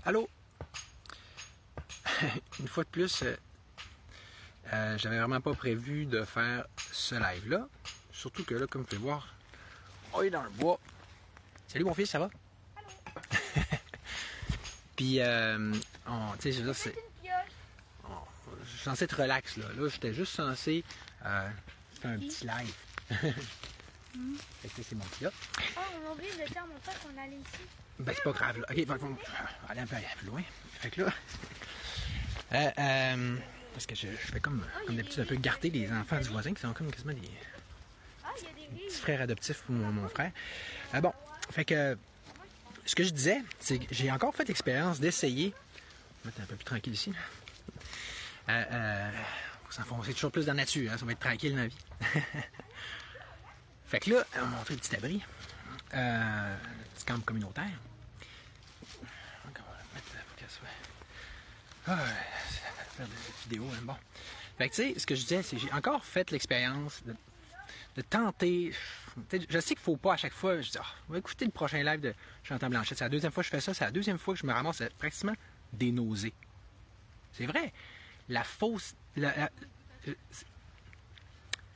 Allô? Une fois de plus, j'avais vraiment pas prévu de faire ce live-là. Surtout que là, comme vous pouvez voir, on est dans le bois. Salut mon fils, ça va? Puis, tu sais, je veux dire, je suis censé être relax, là. Là, j'étais juste censé faire un petit live. Fait que c'est mon petit là. Oh, on a oublié de dire à mon frère qu'on allait ici. Ben, c'est pas grave, là. Ok, bon, aller un peu plus loin. Fait que là, parce que je fais comme d'habitude un peu garder les enfants du voisin qui sont comme quasiment des petits frères adoptifs pour mon frère. Bon, fait que ce que je disais, c'est que j'ai encore fait l'expérience d'essayer. On va être un peu plus tranquille ici. Faut s'enfoncer toujours plus dans la nature, hein, ça va être tranquille dans la vie. Fait que là, on va montrer le petit abri. Petit camp communautaire. Donc, on va le mettre pour qu'elle soit. Faire des vidéos, hein, bon. Fait que tu sais, ce que je disais, c'est que j'ai encore fait l'expérience de tenter. Je sais qu'il faut pas à chaque fois. Je dis, on va écouter le prochain live de Chantal Blanchette. C'est la deuxième fois que je fais ça. C'est la deuxième fois que je me ramasse pratiquement des nausées. C'est vrai. La fausse.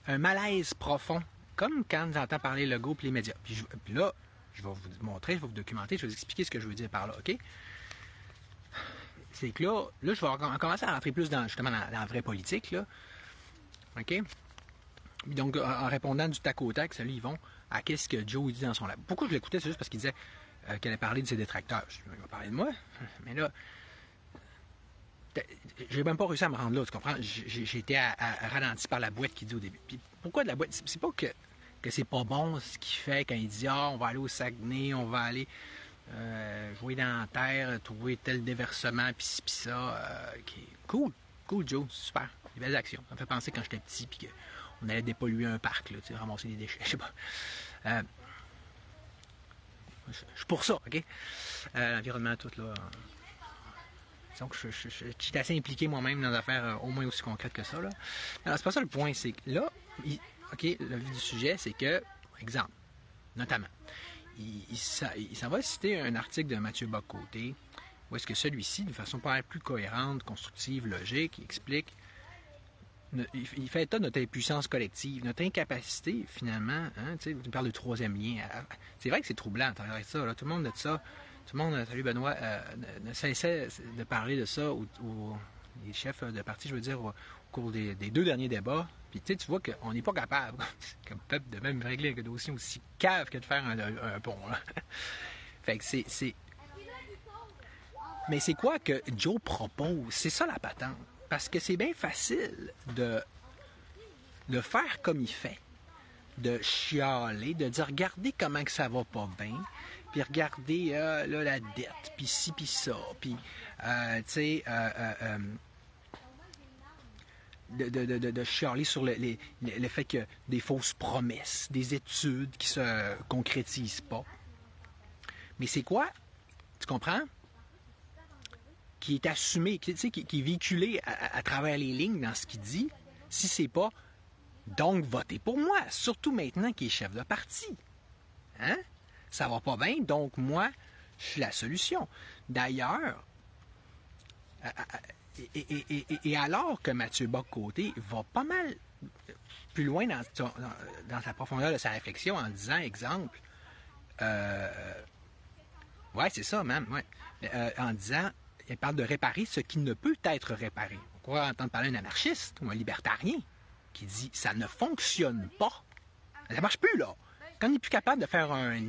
Un malaise profond. Comme quand j'entends parler Legault et les médias. Puis là, je vais vous montrer, je vais vous documenter, je vais vous expliquer ce que je veux dire par là, OK? C'est que là, je vais commencer à rentrer plus justement dans la vraie politique, là. OK? Donc, en répondant du tac au tac, salut Yvon, à qu'est-ce que Joe dit dans son live. Pourquoi je l'écoutais? C'est juste parce qu'il disait qu'elle allait parler de ses détracteurs. Je dis, il va parler de moi, mais là, j'ai même pas réussi à me rendre là, tu comprends? J'ai été ralenti par la boîte qu'il dit au début. Puis pourquoi de la boîte? C'est pas que c'est pas bon ce qu'il fait quand il dit on va aller au Saguenay, on va aller jouer dans la terre, trouver tel déversement, pis ci, pis ça. Okay. Cool Joe, super. Des belles actions. Ça me fait penser quand j'étais petit, puis qu'on allait dépolluer un parc, là, ramasser des déchets, je sais pas. Je suis pour ça, OK? L'environnement, tout, là. Donc, je suis assez impliqué moi-même dans des affaires au moins aussi concrètes que ça, là. Alors, c'est pas ça le point, c'est que là, OK, le vif du sujet, c'est que, exemple, notamment, il s'en va citer un article de Mathieu Bock-Côté, où est-ce que celui-ci, de façon pas plus cohérente, constructive, logique, il explique, il fait état de notre impuissance collective, notre incapacité, finalement, hein, tu sais, il parle de troisième lien. C'est vrai que c'est troublant, t'as ça, là, tout le monde a de ça. Tout le monde, salut Benoît, ne cessait de parler de ça les chefs de parti, je veux dire, au cours des 2 derniers débats. Puis tu vois qu'on n'est pas capable, comme peuple, de même régler un dossier aussi cave que de faire un pont. Là. Fait que c'est... Mais c'est quoi que Joe propose? C'est ça la patente. Parce que c'est bien facile de faire comme il fait. De chialer, de dire regardez comment que ça va pas bien, puis regardez là, la dette, puis ci, puis ça, puis tu sais, de chialer sur le fait que des fausses promesses, des études qui se concrétisent pas. Mais c'est quoi, tu comprends, qui est assumé, qui est véhiculé à travers les lignes dans ce qu'il dit, si c'est pas donc, votez pour moi, surtout maintenant qu'il est chef de parti. Hein? Ça va pas bien, donc moi, je suis la solution. D'ailleurs, et alors que Mathieu Bock-Côté va pas mal plus loin dans sa profondeur de sa réflexion en disant, exemple, ouais, c'est ça, même, ouais, en disant, il parle de réparer ce qui ne peut être réparé. On pourrait entendre parler d'un anarchiste ou un libertarien qui dit ça ne fonctionne pas. Ça marche plus, là. Quand on n'est plus capable de faire un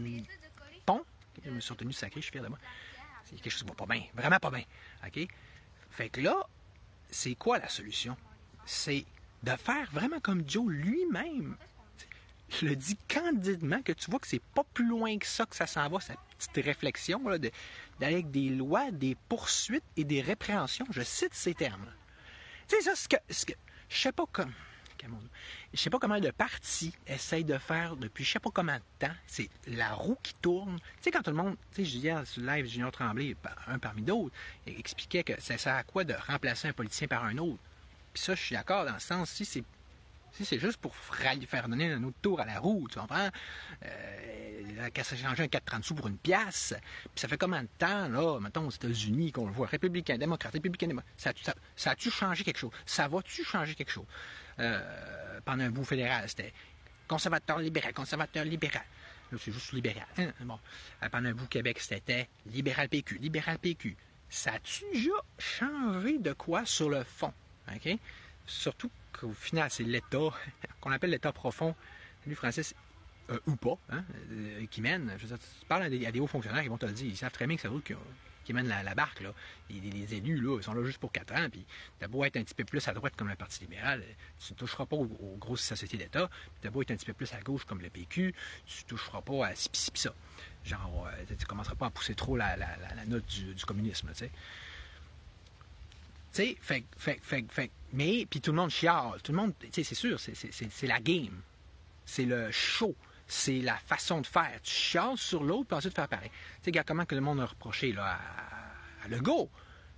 pont, je me suis retenu sacré, je suis fier de moi. C'est quelque chose qui va pas bien, vraiment pas bien. OK? Fait que là, c'est quoi la solution? C'est de faire vraiment comme Joe lui-même. Je le dis candidement que tu vois que c'est pas plus loin que ça s'en va, cette petite réflexion là, d'aller avec des lois, des poursuites et des répréhensions. Je cite ces termes. Tu sais, ça, ce que je sais pas comme. Je sais pas comment le parti essaye de faire depuis je sais pas comment de temps. C'est la roue qui tourne. Tu sais, quand tout le monde, tu sais, hier sur le live, Junior Tremblay, un parmi d'autres, expliquait que ça sert à quoi de remplacer un politicien par un autre. Puis ça, je suis d'accord dans le sens, si c'est Si c'est juste pour faire donner un autre tour à la roue, tu comprends? Qu'à se changer un 4,30 sous pour une pièce. Puis ça fait combien de temps, là, mettons, aux États-Unis, qu'on le voit, républicain, démocrate, ça a-tu changé quelque chose? Ça va-tu changer quelque chose? Pendant un bout fédéral, c'était conservateur libéral. Là, c'est juste libéral. Hein? Bon. Pendant un bout Québec, c'était libéral PQ. Ça a-tu déjà changé de quoi sur le fond? OK? Surtout qu'au final, c'est l'État, qu'on appelle l'État profond, lui, Francis, ou pas, hein, qui mène. Je veux dire, tu parles à des hauts fonctionnaires, ils vont te le dire. Ils savent très bien que c'est eux qui mènent la barque. Là. Les élus, là, ils sont là juste pour 4 ans. Puis, t'as beau être un petit peu plus à droite comme le Parti libéral, tu ne toucheras pas aux grosses sociétés d'État. Puis, t'as beau être un petit peu plus à gauche comme le PQ, tu ne toucheras pas à ci pis ça. Genre, tu ne commenceras pas à pousser trop la note du communisme, tu sais. Tu sais, mais, puis tout le monde chiale. Tout le monde, tu sais, c'est sûr, c'est la game. C'est le show. C'est la façon de faire. Tu chiales sur l'autre, puis ensuite faire pareil. Tu sais, regarde comment que le monde a reproché là, à Legault.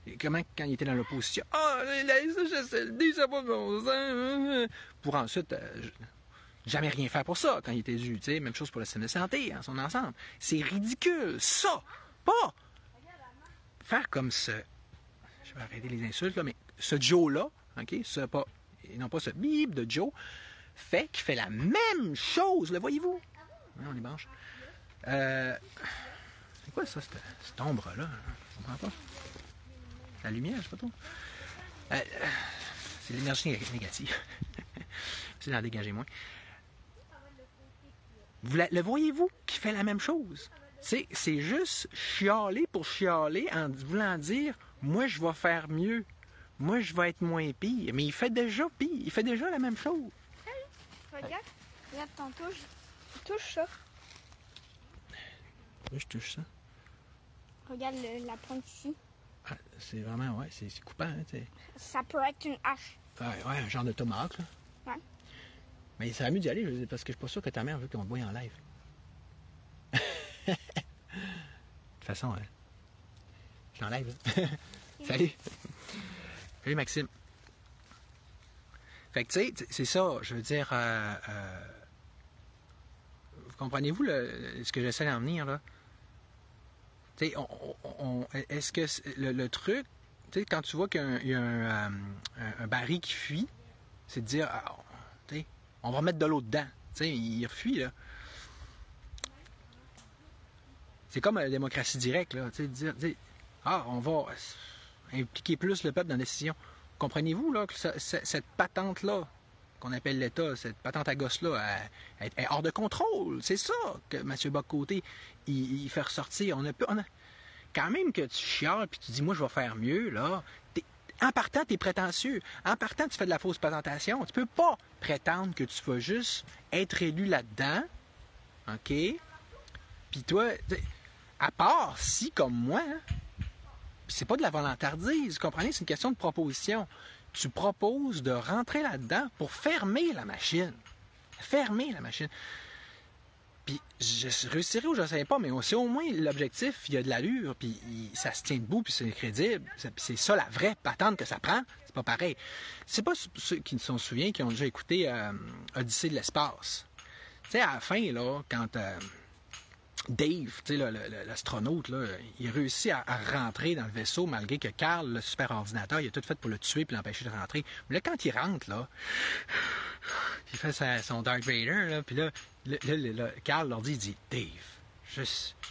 Et comment, quand il était dans l'opposition, la SHSLD, ça va bon sens. Pour ensuite, jamais rien faire pour ça quand il était élu. Tu sais, même chose pour le système de santé en son ensemble. C'est ridicule. Ça, pas faire comme ce. Je vais arrêter les insultes, là, mais ce Joe-là, OK, et non pas ce bip de Joe, qui fait la même chose, le voyez-vous? Non, les branches. C'est quoi ça, cette ombre-là? Je comprends pas. La lumière, je sais pas trop. C'est l'énergie négative. C'est d'en dégager moins. Le voyez-vous qui fait la même chose? C'est juste chialer pour chialer en voulant dire « Moi, je vais faire mieux. Moi, je vais être moins pire. » Mais il fait déjà pire. Il fait déjà la même chose. Regarde tantôt, je touche ça. Oui, je touche ça. Regarde la pointe ici. Ah, c'est vraiment, ouais, c'est coupant. Hein, ça peut être une hache. Ouais, un genre de tomahawk, là. Ouais. Mais ça serait mieux d'y aller, parce que je suis pas sûr que ta mère veut qu'on te voie en live. De toute façon, hein, je suis en live. Là. Salut. Salut, Maxime. Fait que, tu sais, c'est ça, je veux dire... vous comprenez-vous ce que j'essaie d'en venir, là? Tu sais, est-ce que le truc, tu sais, quand tu vois qu'il y a un baril qui fuit, c'est de dire, tu sais, on va mettre de l'eau dedans. Tu sais, il fuit, là. C'est comme la démocratie directe, là. Tu sais, dire, on va impliquer plus le peuple dans la décision. Comprenez-vous, là, que cette patente-là, qu'on appelle l'État, cette patente à gosse-là, est hors de contrôle. C'est ça que M. Bock-Côté, il fait ressortir. Quand même que tu chiales puis tu dis, moi, je vais faire mieux, là, en partant, tu es prétentieux. En partant, tu fais de la fausse présentation. Tu peux pas prétendre que tu vas juste être élu là-dedans, OK? Puis toi, à part si, comme moi, c'est pas de la volontardise, vous comprenez? C'est une question de proposition. Tu proposes de rentrer là-dedans pour fermer la machine. Fermer la machine. Puis, je réussirai ou je ne sais pas, mais c'est au moins l'objectif, il y a de l'allure, puis ça se tient debout, puis c'est crédible. C'est ça la vraie patente que ça prend. C'est pas pareil. C'est pas ceux qui se souviennent, qui ont déjà écouté Odyssée de l'espace. Tu sais, à la fin, là, quand Dave, tu sais, l'astronaute, là, il réussit à rentrer dans le vaisseau malgré que Carl, le super ordinateur, il a tout fait pour le tuer et l'empêcher de rentrer. Mais là, quand il rentre, là, il fait son Darth Vader, là, puis là, Carl leur dit, Dave,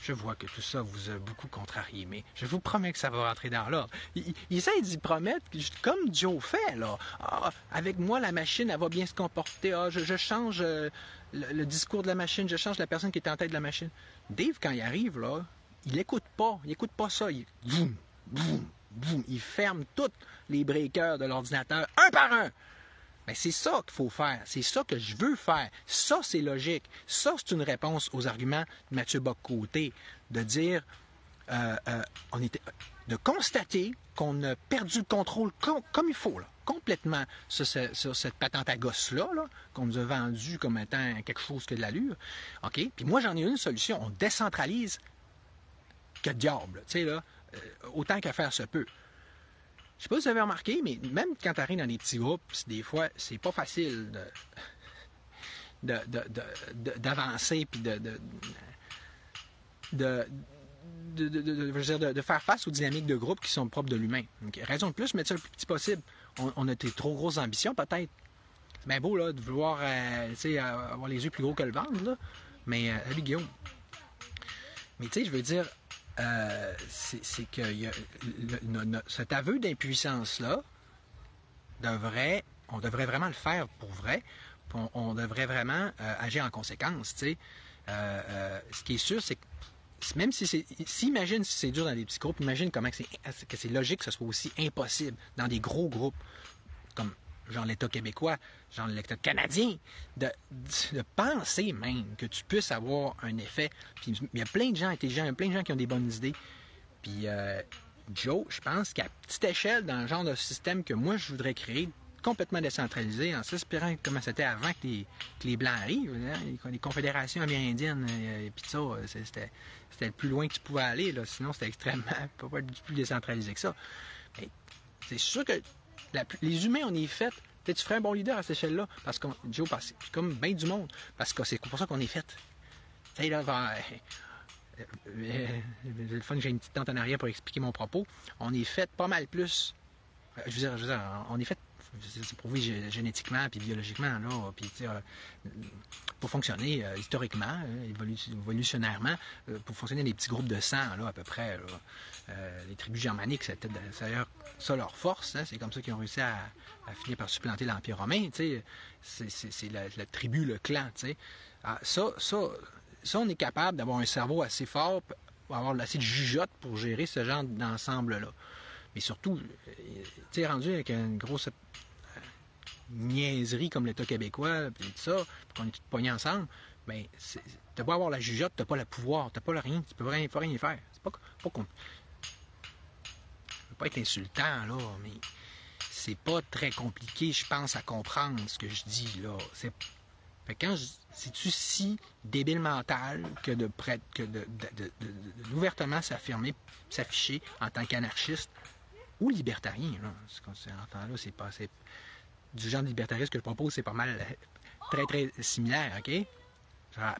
je vois que tout ça vous a beaucoup contrarié, mais je vous promets que ça va rentrer dans l'ordre. Il essaie d'y promettre, comme Joe fait, là. Avec moi, la machine, elle va bien se comporter. Je change le discours de la machine, je change la personne qui est en tête de la machine. Dave, quand il arrive, là, il écoute pas ça. Boum, boum, boum. Il ferme tous les breakers de l'ordinateur, un par un. Mais c'est ça qu'il faut faire. C'est ça que je veux faire. Ça, c'est logique. Ça, c'est une réponse aux arguments de Mathieu Bock-Côté. De dire, de constater qu'on a perdu le contrôle comme il faut, là, complètement, sur cette patente à gosse-là, là, qu'on nous a vendue comme étant quelque chose qui a de l'allure. OK? Puis moi, j'en ai une solution. On décentralise que diable. Tu sais, là, autant qu'à faire se peut. je sais pas si vous avez remarqué, mais même quand tu arrives dans des petits groupes, des fois, c'est pas facile d'avancer puis de faire face aux dynamiques de groupe qui sont propres de l'humain. Donc, raison de plus, mettre ça le plus petit possible. On a des trop grosses ambitions, peut-être. C'est bien beau, là, de vouloir avoir les yeux plus gros que le ventre, là. Mais, salut Guillaume. Mais, tu sais, je veux dire, c'est que cet aveu d'impuissance-là, on devrait vraiment le faire pour vrai. On devrait vraiment agir en conséquence, tu sais. Ce qui est sûr, c'est que même si imagine si c'est dur dans des petits groupes, imagine comment que c'est logique que ce soit aussi impossible dans des gros groupes, comme genre l'État québécois, genre l'État canadien, de penser même que tu puisses avoir un effet. Puis il y a plein de gens intelligents, il y a plein de gens qui ont des bonnes idées. Puis Joe, je pense qu'à petite échelle, dans le genre de système que moi je voudrais créer, complètement décentralisé, en s'inspirant comment c'était avant que les Blancs arrivent, hein, les confédérations amérindiennes, et puis ça, c'était le plus loin que tu pouvais aller, là. Sinon c'était extrêmement, pas du plus décentralisé que ça. Mais c'est sûr que les humains, on est fait. Peut-être tu ferais un bon leader à cette échelle-là, parce que Joe, comme bien du monde, parce que c'est pour ça qu'on est fait. Tu sais, là, le fun que j'ai une petite tente en arrière pour expliquer mon propos. On est fait pas mal plus. Je veux dire, on est fait. C'est prouvé génétiquement puis biologiquement, là, puis pour fonctionner historiquement, évolutionnairement, pour fonctionner dans des petits groupes de sang, là, à peu près. Là, les tribus germaniques, c'était d'ailleurs ça leur force, hein, c'est comme ça qu'ils ont réussi à finir par supplanter l'Empire romain, c'est la tribu, le clan, ça, on est capable d'avoir un cerveau assez fort, pour avoir assez de jugeote pour gérer ce genre d'ensemble-là. Mais surtout, tu sais, rendu avec une grosse niaiserie comme l'État québécois, puis tout ça, puis qu'on est tous pognés ensemble, bien, t'as pas avoir la jugeote, t'as pas le pouvoir, t'as pas le rien, tu peux rien y faire. C'est pas qu'on... Ça peut pas être insultant, là, mais c'est pas très compliqué, je pense, à comprendre ce que je dis, là. Fait que c'est-tu si débile mental que d'ouvertement s'affirmer, s'afficher en tant qu'anarchiste ou libertarien, là. Là, c'est pas... Du genre de libertarisme que je propose, c'est pas mal très, très similaire, OK?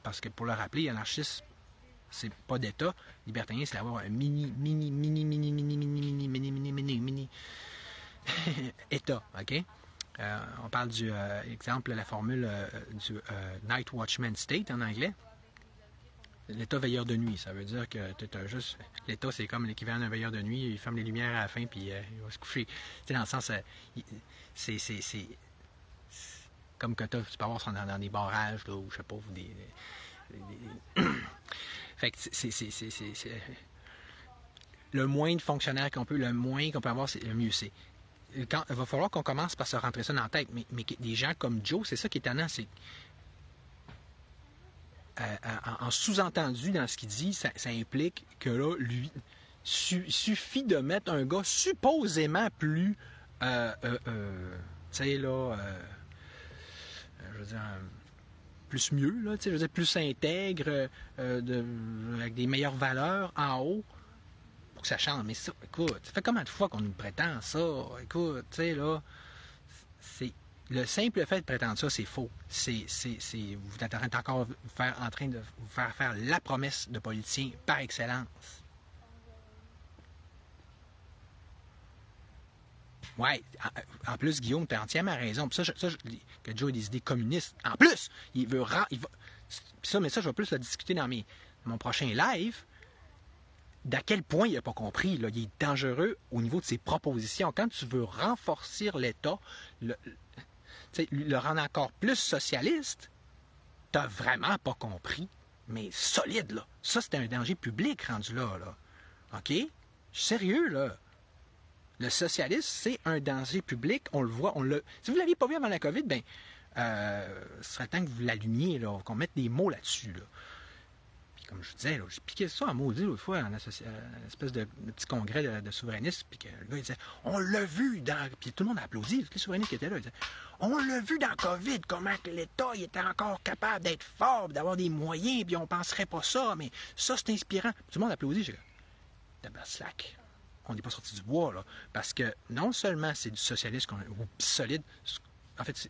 Parce que pour le rappeler, anarchiste, c'est pas d'État. Libertarien, c'est d'avoir un mini État, OK? On parle du exemple, la formule du Night Watchman State en anglais. L'État veilleur de nuit, ça veut dire que juste... L'État, c'est comme l'équivalent d'un veilleur de nuit, il ferme les lumières à la fin, puis il va se coucher. Tu sais, dans le sens... c'est comme que tu peux avoir dans des barrages, là, ou je sais pas, fait que c'est le moins de fonctionnaires qu'on peut, le moins qu'on peut avoir, le mieux c'est. Il va falloir qu'on commence par se rentrer ça dans la tête. Mais des gens comme Joe, c'est ça qui est étonnant, c'est en sous-entendu dans ce qu'il dit, ça implique que là, lui, suffit de mettre un gars supposément plus tu sais, là, je veux dire, plus mieux, là, tu sais, je veux dire, plus intègre, avec des meilleures valeurs en haut, pour que ça change. Mais ça, écoute, ça fait combien de fois qu'on nous prétend ça? Écoute, tu sais, là, c'est... Le simple fait de prétendre ça, c'est faux. Vous êtes encore en train de vous faire la promesse de politicien par excellence. Oui, en plus, Guillaume, tu as entièrement raison. Puis que Joe a des idées communistes. En plus, il veut... mais ça, je vais plus le discuter dans mon prochain live. D'à quel point il n'a pas compris. Là, il est dangereux au niveau de ses propositions. Quand tu veux renforcer l'État, le rendre encore plus socialiste, tu n'as vraiment pas compris. Mais solide, là. Ça, c'est un danger public rendu là. OK? Je suis sérieux, là. Le socialisme, c'est un danger public. On le voit. Si vous ne l'aviez pas vu avant la COVID, ben, ce serait temps que vous l'allumiez, là, qu'on mette des mots là-dessus. Là. Puis comme je disais, j'ai piqué ça en maudit l'autre fois, en espèce de petit congrès de souverainistes. Puis que le gars, il disait, on l'a vu dans... Puis tout le monde a applaudi, tous les souverainistes qui étaient là. Ils disaient, on l'a vu dans COVID, comment que l'État il était encore capable d'être fort, d'avoir des moyens, puis on ne penserait pas ça, mais ça, c'est inspirant. Puis tout le monde applaudit. J'ai dit, slack. on n'est pas sorti du bois, là. Parce que non seulement c'est du socialisme ou solide, en fait,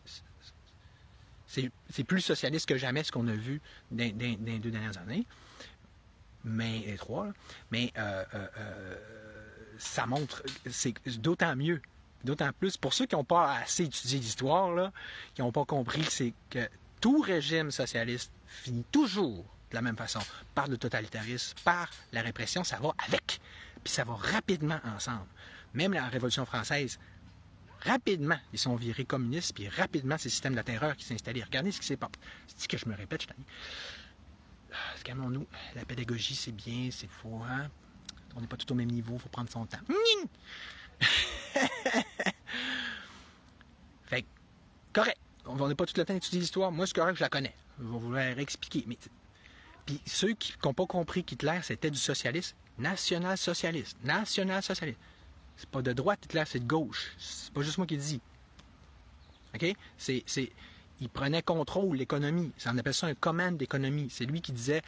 c'est plus socialiste que jamais ce qu'on a vu dans les 2 dernières années, mais les 3, là. Mais ça montre, c'est d'autant mieux, d'autant plus, pour ceux qui n'ont pas assez étudié l'histoire, là, qui n'ont pas compris que tout régime socialiste finit toujours de la même façon, par le totalitarisme, par la répression, ça va avec, puis ça va rapidement ensemble. Même la Révolution française, rapidement, ils sont virés communistes, puis rapidement, c'est le système de la terreur qui s'est installé. Regardez ce qui s'est passé. C'est que je me répète, calmons-nous. La pédagogie, c'est bien, c'est faux, hein? On n'est pas tout au même niveau, il faut prendre son temps. Fait que, correct. On n'a pas tout le temps d'étudier l'histoire. Moi, c'est correct, je la connais. Je vais vous la réexpliquer. Mais, puis ceux qui n'ont pas compris qu'Hitler, c'était du socialisme, national-socialiste. National-socialiste. C'est pas de droite, Hitler, c'est de gauche. C'est pas juste moi qui le dis. OK? Il prenait contrôle de l'économie. On appelle ça un commande d'économie. C'est lui qui disait...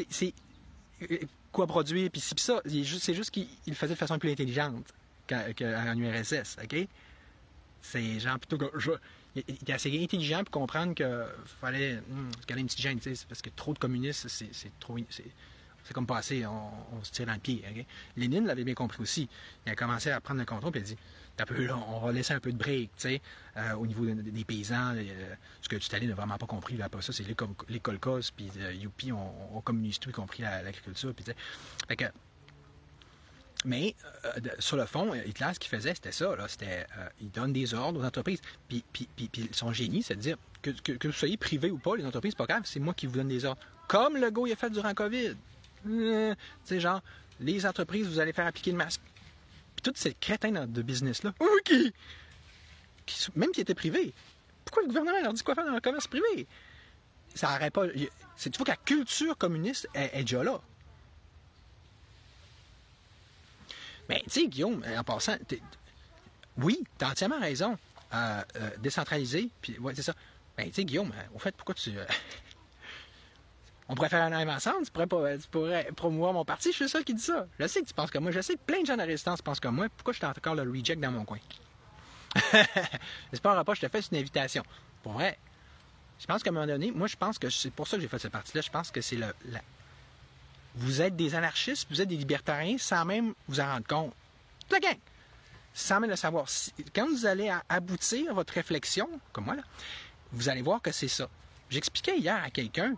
C'est quoi produire, puis ci, puis ça. C'est juste qu'il le faisait de façon plus intelligente qu'en URSS. OK? C'est genre plutôt que... Il est assez intelligent pour comprendre qu'il fallait garder une petite gêne, parce que trop de communistes, c'est trop... C'est comme passé, on se tire dans le pied. Okay? Lénine l'avait bien compris aussi. Il a commencé à prendre le contrôle et il a dit un peu, là, on va laisser un peu de break au niveau des paysans. Ce que Staline n'a vraiment pas compris. Là, après ça, c'est les kolkhozes, puis Youpi, on communise tout, y compris l'agriculture. Fait que, mais sur le fond, Hitler, ce qu'il faisait, c'était ça. Là, il donne des ordres aux entreprises. Puis son génie, c'est de dire que vous soyez privé ou pas, les entreprises, c'est pas grave, c'est moi qui vous donne des ordres. Comme le gars il a fait durant COVID. Tu sais, genre, les entreprises, vous allez faire appliquer le masque. Puis tous ces crétins de business-là, même qui étaient privés, pourquoi le gouvernement leur dit quoi faire dans le commerce privé? Ça n'arrête pas. Tu vois que la culture communiste est déjà là. Mais, tu sais, Guillaume, en passant, oui, tu as entièrement raison. Décentraliser, puis, ouais, c'est ça. Ben, tu sais, Guillaume, au fait, pourquoi tu. On pourrait faire un live ensemble, tu pourrais promouvoir mon parti, je suis ça qui dit ça. Je sais que tu penses comme moi, je sais que plein de gens de la résistance pensent comme moi, pourquoi je suis encore le reject dans mon coin? J'espère pas, je te fais une invitation. Pour vrai, je pense qu'à un moment donné, moi je pense que c'est pour ça que j'ai fait cette partie-là, je pense que c'est vous êtes des anarchistes, vous êtes des libertariens sans même vous en rendre compte. Toute la gang! Sans même le savoir. Quand vous allez aboutir votre réflexion, comme moi là, vous allez voir que c'est ça. J'expliquais hier à quelqu'un,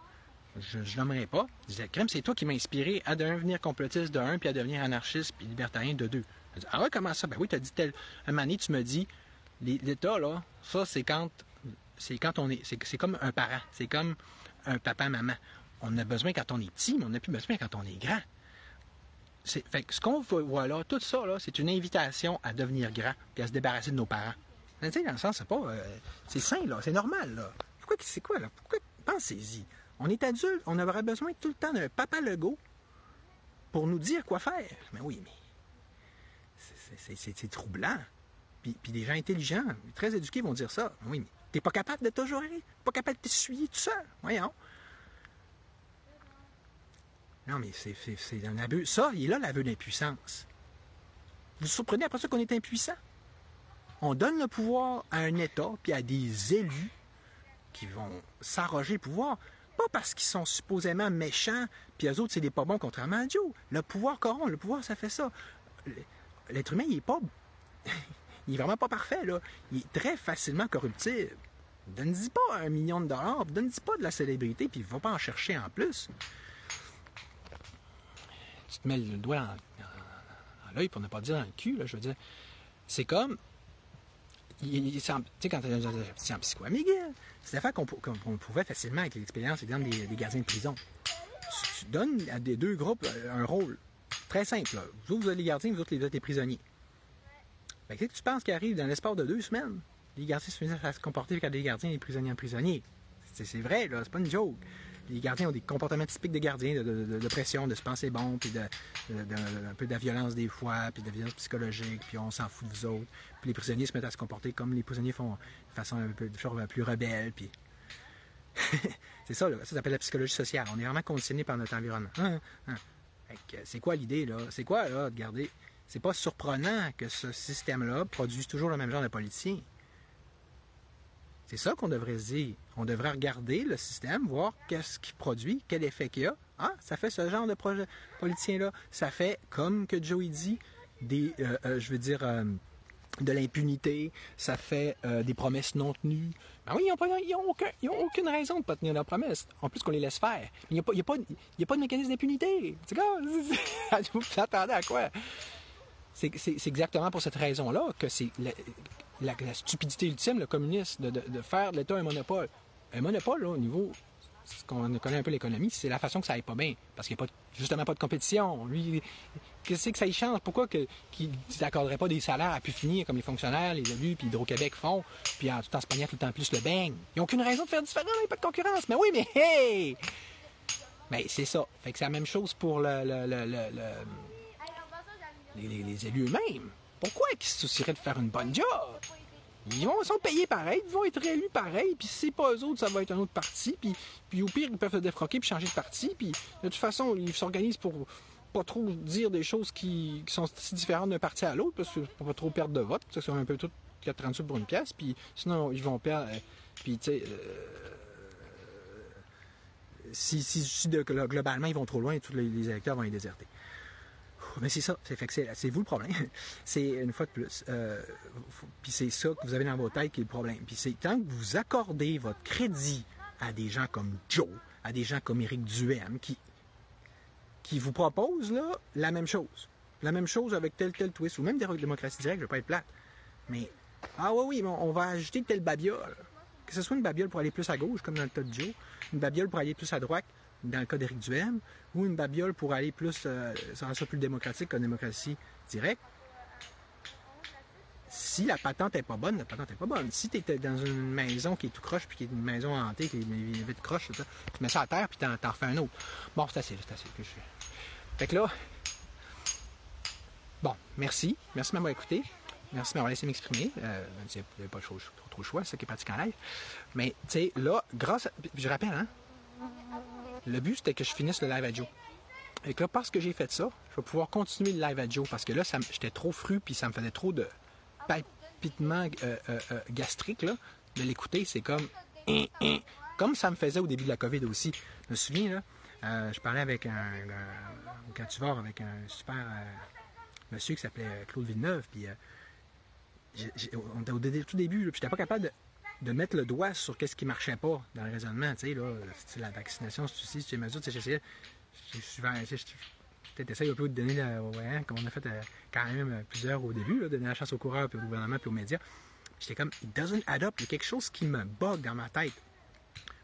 je ne nommerai pas. Je disais, Crème, c'est toi qui m'as inspiré à devenir complotiste de 1 puis à devenir anarchiste puis libertarien de 2. Je dis, ah ouais, comment ça? Ben oui, tu as dit un moment donné, tu me dis, l'État, là, ça, c'est quand on est. C'est comme un parent. C'est comme un papa-maman. On a besoin quand on est petit, mais on n'a plus besoin quand on est grand. Fait que ce qu'on voit là, tout ça, là, c'est une invitation à devenir grand puis à se débarrasser de nos parents. Tu sais, dans le sens, c'est pas. C'est sain, là. C'est normal, là. C'est quoi, là? Pourquoi? Pensez-y. On est adulte, on aurait besoin tout le temps d'un papa Legault pour nous dire quoi faire. Mais oui, mais c'est troublant. Puis des gens intelligents, très éduqués vont dire ça. Oui, mais t'es pas capable de toujours aller, pas capable de t'essuyer tout seul. Voyons. Non, mais c'est un abus. Ça, il est là l'aveu d'impuissance. Vous vous surprenez après ça qu'on est impuissant? On donne le pouvoir à un État puis à des élus qui vont s'arroger le pouvoir. Pas parce qu'ils sont supposément méchants, puis eux autres, c'est des pas bons, contrairement à Dieu. Le pouvoir corrompt, le pouvoir, ça fait ça. L'être humain, il est pas... il est vraiment pas parfait, là. Il est très facilement corruptible. Donne-y pas $1 million, donne-y pas de la célébrité, puis il va pas en chercher en plus. Tu te mets le doigt dans l'œil, pour ne pas dire dans le cul, là, je veux dire. C'est comme... Tu sais, quand tu es en psycho-amiguel, c'est l'affaire qu'on pouvait facilement avec l'expérience, exemple, des gardiens de prison. Tu donnes à des deux groupes un rôle très simple. Là. Vous autres, vous êtes les gardiens, vous autres, vous êtes les prisonniers. Qu'est-ce que tu penses qui arrive dans l'espace de 2 semaines? Les gardiens se finissent à se comporter comme des gardiens et les prisonniers en prisonniers. C'est vrai, là, c'est pas une joke. Les gardiens ont des comportements typiques de gardiens, de pression, de se penser bon, puis un peu de la violence des fois, puis de la violence psychologique, puis on s'en fout de vous autres. Puis les prisonniers se mettent à se comporter comme les prisonniers font, de façon un peu plus rebelle, puis... c'est ça, là, ça s'appelle la psychologie sociale. On est vraiment conditionné par notre environnement. C'est quoi l'idée, là? C'est quoi, là, de garder... C'est pas surprenant que ce système-là produise toujours le même genre de politiciens. C'est ça qu'on devrait se dire. On devrait regarder le système, voir qu'est-ce qu'il produit, quel effet qu'il y a. Ah, ça fait ce genre de politicien-là. Ça fait, comme que Joey dit, de l'impunité. Ça fait des promesses non tenues. Ben oui, ils n'ont aucune raison de ne pas tenir leurs promesses. En plus qu'on les laisse faire. Il n'y a pas de mécanisme d'impunité. C'est quoi? Vous attendez à quoi? C'est exactement pour cette raison-là que c'est la stupidité ultime, le communiste, de faire de l'État un monopole. Un monopole, là, au niveau, ce qu'on connaît un peu l'économie, c'est la façon que ça aille pas bien. Parce qu'il n'y a justement pas de compétition. Lui, qu'est-ce que ça y change? Pourquoi qu'il n'accorderait pas des salaires à plus finir comme les fonctionnaires, les élus, puis Hydro-Québec font, puis tout en se pognant tout le temps plus le beigne? Ils n'ont aucune raison de faire différent, il n'y a pas de concurrence. Mais oui, mais hey! Mais c'est ça. Fait que c'est la même chose pour les élus eux-mêmes. Pourquoi ils se soucieraient de faire une bonne job? Ils sont payés pareil, ils vont être élus pareil, puis si c'est pas eux autres, ça va être un autre parti, puis au pire, ils peuvent se défroquer puis changer de parti, puis de toute façon, ils s'organisent pour pas trop dire des choses qui sont si différentes d'un parti à l'autre, parce qu'on va trop perdre de vote, parce que c'est un peu tout 4,30 sous pour une pièce, puis sinon, ils vont perdre, puis tu sais... Si globalement, ils vont trop loin, tous les électeurs vont les déserter. Mais c'est ça, c'est vous le problème. C'est une fois de plus. Puis c'est ça que vous avez dans votre tête qui est le problème. Puis c'est tant que vous accordez votre crédit à des gens comme Joe, à des gens comme Éric Duhaime, qui vous proposent là, la même chose. La même chose avec tel twist, ou même des démocraties directes, je ne veux pas être plate. Mais, oui, on va ajouter telle babiole. Que ce soit une babiole pour aller plus à gauche, comme dans le cas de Joe, une babiole pour aller plus à droite, dans le cas d'Éric Duhaime, ou une babiole pour aller plus, ça plus démocratique qu'une démocratie directe. Si la patente n'est pas bonne, la patente n'est pas bonne. Si tu es dans une maison qui est tout croche, puis qui est une maison hantée, qui est vite croche, tu mets ça à terre, puis t'en refais un autre. Bon, c'est assez. Fait que là, bon, merci. Merci de m'avoir écouté. Merci de m'avoir laissé m'exprimer. Vous n'avez pas trop le choix, c'est ça qui est pratique en live. Mais, tu sais, là, je rappelle, hein, le but, c'était que je finisse le live à Joe. Et que là, parce que j'ai fait ça, je vais pouvoir continuer le live à Joe, parce que là, j'étais trop fru, puis ça me faisait trop de palpitements gastriques, là, de l'écouter. C'est comme ça me faisait au début de la COVID aussi. Je me souviens, là, je parlais avec au Cativore, avec un super monsieur qui s'appelait Claude Villeneuve, puis on était au tout début, puis j'étais pas capable de mettre le doigt sur qu'est-ce qui marchait pas dans le raisonnement, tu sais, là, la vaccination, c'est aussi, c'est les mesures, tu sais, j'essayais, peut-être essayer un peu de donner, comme on a fait quand même plusieurs au début, là, donner la chance aux coureurs, puis au gouvernement, puis aux médias. J'étais comme, it doesn't add up, il y a quelque chose qui me bug dans ma tête.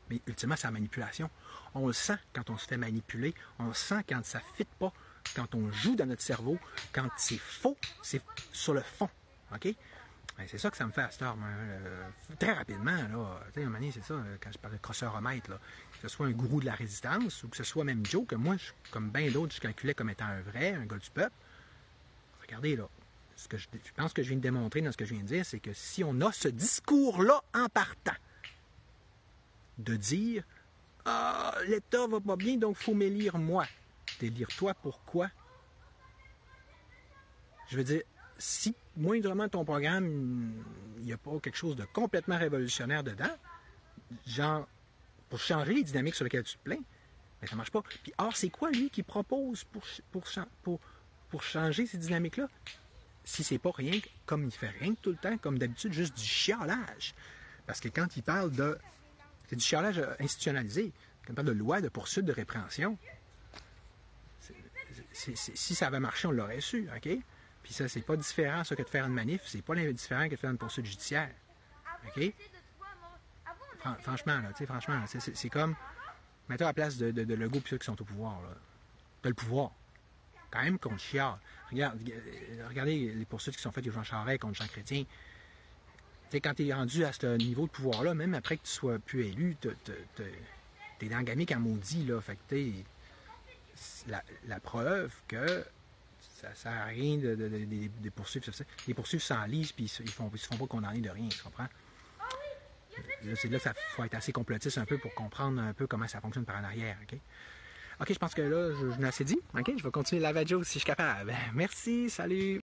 Mais ultimement, c'est la manipulation. On le sent quand on se fait manipuler, on le sent quand ça ne fit pas, quand on joue dans notre cerveau, quand c'est faux, c'est sur le fond, OK? Ben, c'est ça que ça me fait à cette heure. Très rapidement, là, tu sais, à un moment donné, c'est ça, quand je parle de crosseur-omètre, là, que ce soit un gourou de la résistance ou que ce soit même Joe, que moi, comme bien d'autres, je calculais comme étant un vrai, un gars du peuple. Regardez, là, ce que je pense que je viens de démontrer dans ce que je viens de dire, c'est que si on a ce discours-là en partant, de dire « Ah, l'État va pas bien, donc il faut m'élire moi. » T'élire toi, pourquoi? Je veux dire, si moindrement ton programme, il n'y a pas quelque chose de complètement révolutionnaire dedans, genre, pour changer les dynamiques sur lesquelles tu te plains, ben ça marche pas. Puis, or, c'est quoi, lui, qui propose pour changer ces dynamiques-là? Si c'est pas rien, comme il fait rien tout le temps, comme d'habitude, juste du chialage. Parce que quand il parle de... C'est du chialage institutionnalisé. Quand il parle de loi, de poursuite, de répréhension, si ça avait marché, on l'aurait su, OK? Puis ça, c'est pas différent, ça, que de faire une manif. C'est pas différent que de faire une poursuite judiciaire. OK? Franchement, là, tu sais, franchement, c'est comme... Mets-toi à la place de Legault et ceux qui sont au pouvoir, là. T'as le pouvoir. Quand même qu'on chiale. Regardez les poursuites qui sont faites de Jean Charest contre Jean Chrétien. Tu sais, quand t'es rendu à ce niveau de pouvoir-là, même après que tu sois plus élu, t'es dans le gamique à maudit, là. Fait que t'es... La preuve que ça sert à rien de poursuivre. Les poursuivre s'enlisent, puis ils se font pas condamner de rien, tu comprends? Là, c'est là que ça faut être assez complotiste un peu pour comprendre un peu comment ça fonctionne par en arrière, OK? Ok, je pense que là, je n'ai assez dit. Ok, je vais continuer le lavage si je suis capable. Merci, salut!